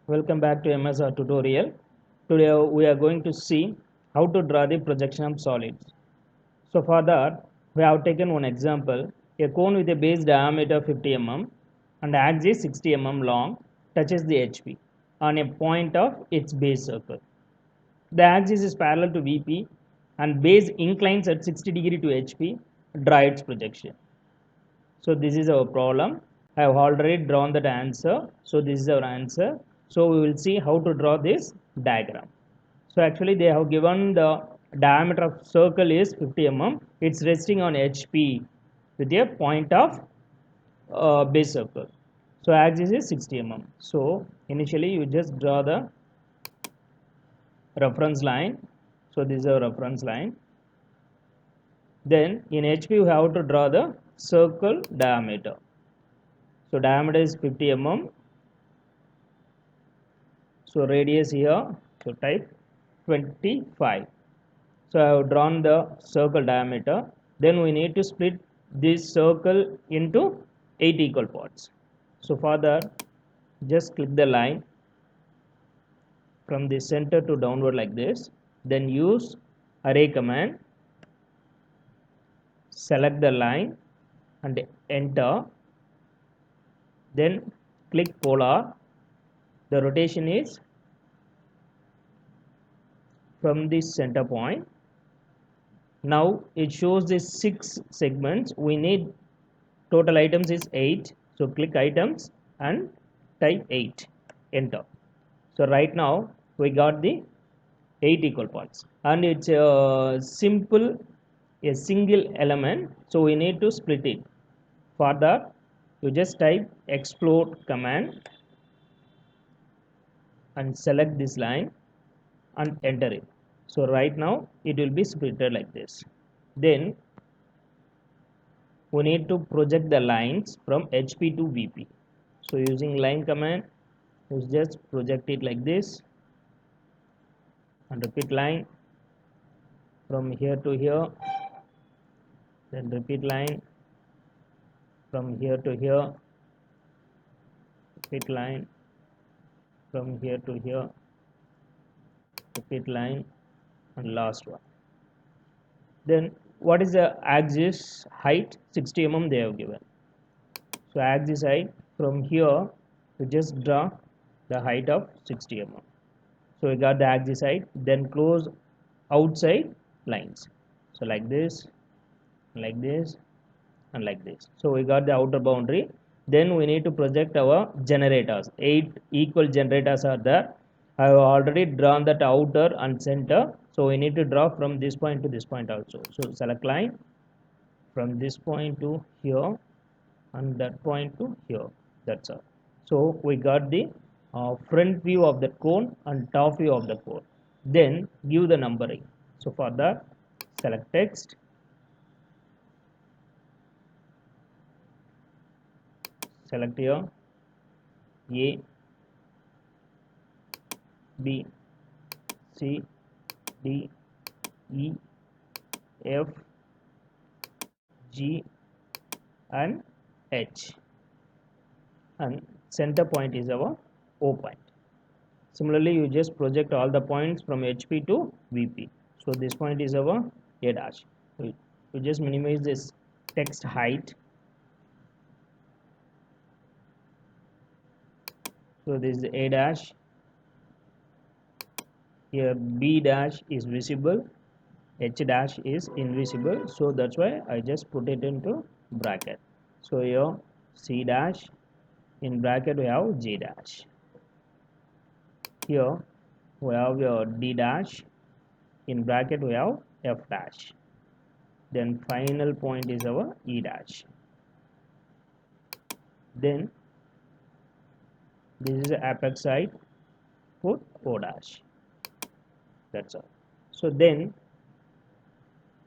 Welcome back to MSR tutorial. Today we are going to see how to draw the projection of solids. So for that we have taken one example, a cone with a base diameter 50 mm and axis 60 mm long touches the HP on a point of its base circle. The axis is parallel to VP and base inclines at 60 degree to HP, draw its projection. So this is our problem. I have already drawn that answer. So this is our answer. So we will see how to draw this diagram. So actually they have given the diameter of circle is 50 mm. It's resting on HP with a point of base circle. So axis is 60 mm. So initially you just draw the reference line. So this is our reference line. Then in HP you have to draw the circle diameter. So diameter is 50 mm. So radius here, so type 25. So I have drawn the circle diameter. Then we need to split this circle into 8 equal parts. So for that, just click the line from the center to downward like this. Then use array command. Select the line and enter. Then click polar. The rotation is from this center point. Now it shows the 6 segments. We need total items is 8. So click items and type 8. Enter. So right now we got the 8 equal parts and it's a simple a single element. So we need to split it. For that you just type explode command and select this line and enter it. So right now it will be splitted like this. Then we need to project the lines from HP to VP. So using line command, you just project it like this and repeat line from here to here, then repeat line from here to here, repeat line from here to here, repeat line and last one. Then what is the axis height? 60 mm they have given. So axis height from here you just draw the height of 60 mm. So we got the axis height. Then close outside lines. So like this, and like this. So we got the outer boundary. Then we need to project our generators. 8 equal generators are there. I have already drawn that outer and center. So we need to draw from this point to this point also. So select line from this point to here and that point to here. That's all. So we got the front view of the cone and top view of the cone. Then give the numbering. So for that select text, select here A, B, C, D, E, F, G and H, and center point is our O point. Similarly you just project all the points from HP to VP. So this point is our A dash. You just minimize this text height. So this is A dash. Here B dash is visible, H dash is invisible. So that's why I just put it into bracket. So here C dash, in bracket we have G dash. Here we have your D dash, in bracket we have F dash. Then final point is our E dash. Then this is the apex side, put O dash. That's all. So then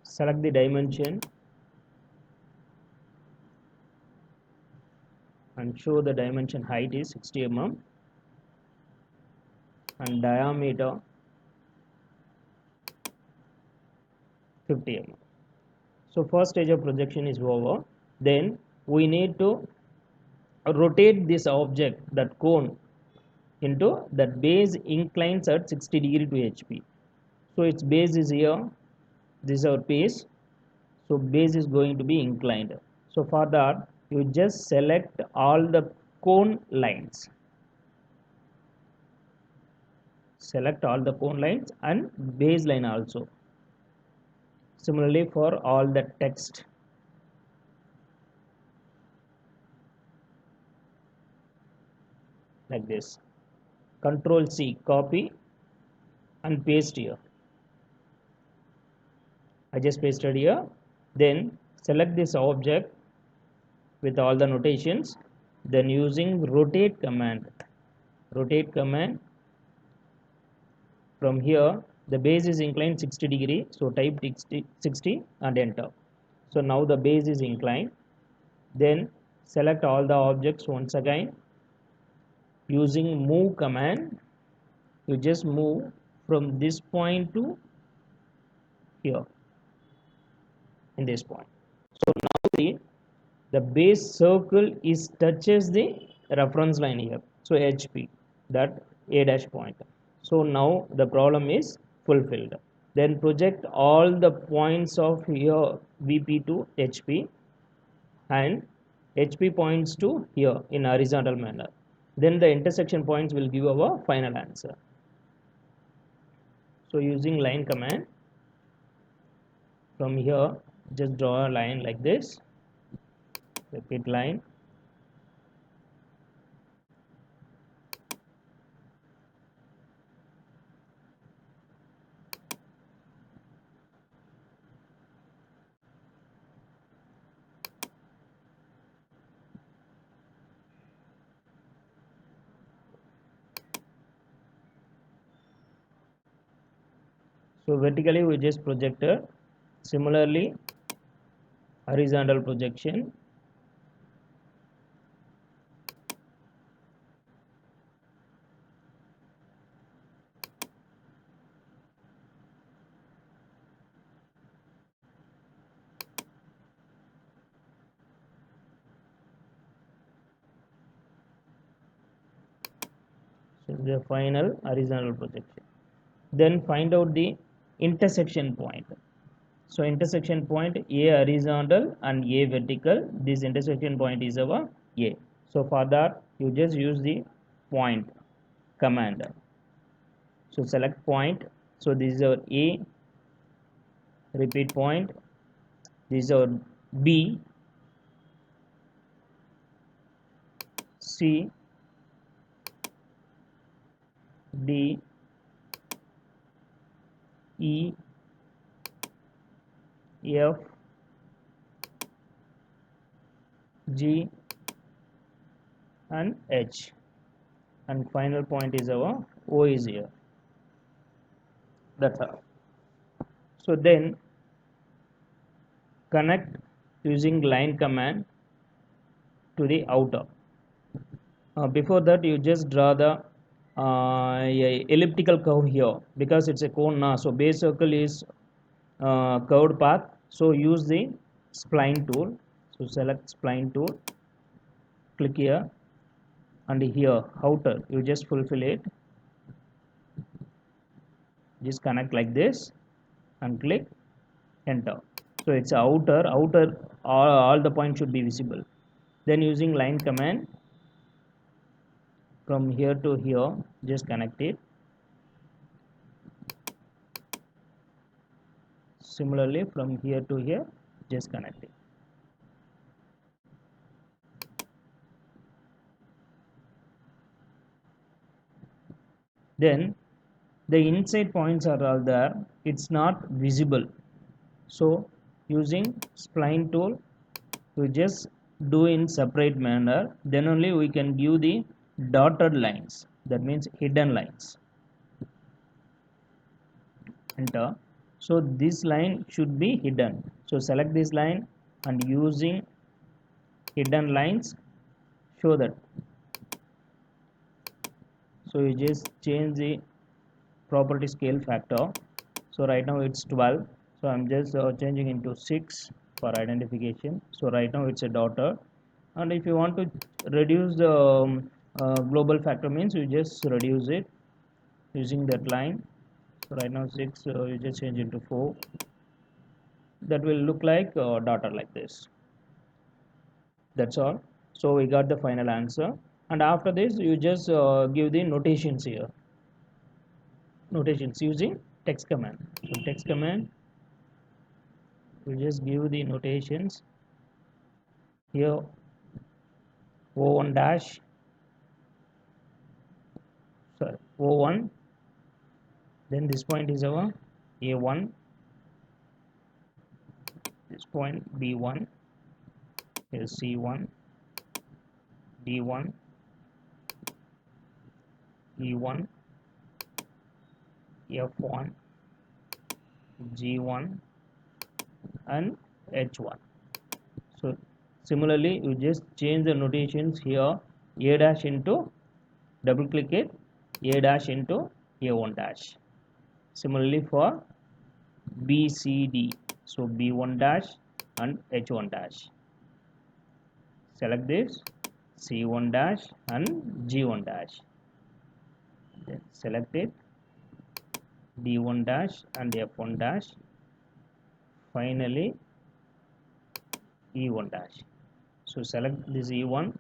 select the dimension and show the dimension height is 60 mm and diameter 50 mm. So first stage of projection is over. Then we need to rotate this object, that cone, into that base inclines at 60 degree to HP. So its base is here, this is our base, so base is going to be inclined. So for that you just select all the cone lines, select all the cone lines and base line also. Similarly for all the text, like this. Control C, copy and paste here. I just pasted here. Then select this object with all the notations. Then using rotate command, from here the base is inclined 60 degree. So type 60 and enter. So now the base is inclined. Then select all the objects once again. Using move command, you just move from this point to here in this point. So now the base circle is touches the reference line here, so HP, that A dash point. So now the problem is fulfilled. Then project all the points of here VP to HP and HP points to here in horizontal manner. Then the intersection points will give our final answer. So using line command, from here just draw a line like this, repeat line. So vertically we just projected. Similarly horizontal projection, so the final horizontal projection. Then find out the intersection point. So intersection point A horizontal and A vertical, this intersection point is our A. So for that you just use the point command. So select point, so this is our A, repeat point, this is our B, C, D, E, F, G and H, and final point is our O is here. That's all. So then connect using line command to the outer. Before that you just draw the elliptical curve here, because it's a cone now, so base circle is curved path, so use the spline tool. So select spline tool, click here, and here outer you just fulfill it, just connect like this and click enter. So it's outer, all the points should be visible. Then using line command, from here to here just connect it. Similarly from here to here just connect it. Then the inside points are all there, it's not visible. So using spline tool we just do in separate manner, then only we can give the dotted lines, that means hidden lines. Enter. So this line should be hidden, so select this line and using hidden lines show that. So you just change the property scale factor. So right now it's 12, so I'm just changing into 6 for identification. So right now it's a dotted, and if you want to reduce the Global factor means you just reduce it using that line. So right now 6, you just change into 4. That will look like a daughter like this. That's all. So we got the final answer. And after this, you just give the notations here. Notations using text command. So text command, you just give the notations here. O1 dash, sorry, O1. Then this point is our A1. This point B1 is C1, D1, E1, F1, G1, and H1. So similarly, you just change the notations here. A dash into, double click it, A dash into A1 dash. Similarly for B, C, D. So B1 dash and H1 dash. Select this, C1 dash and G1 dash. Then select it, D1 dash and F1 dash. Finally E1 dash. So select this E1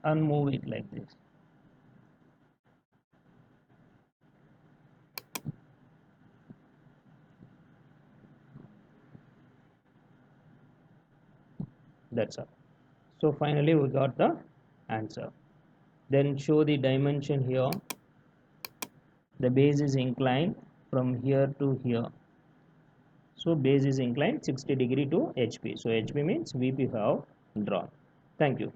and move it like this. That's all. So finally we got the answer. Then show the dimension here. The base is inclined from here to here. So base is inclined 60 degree to HP. So HP means VP have drawn. Thank you.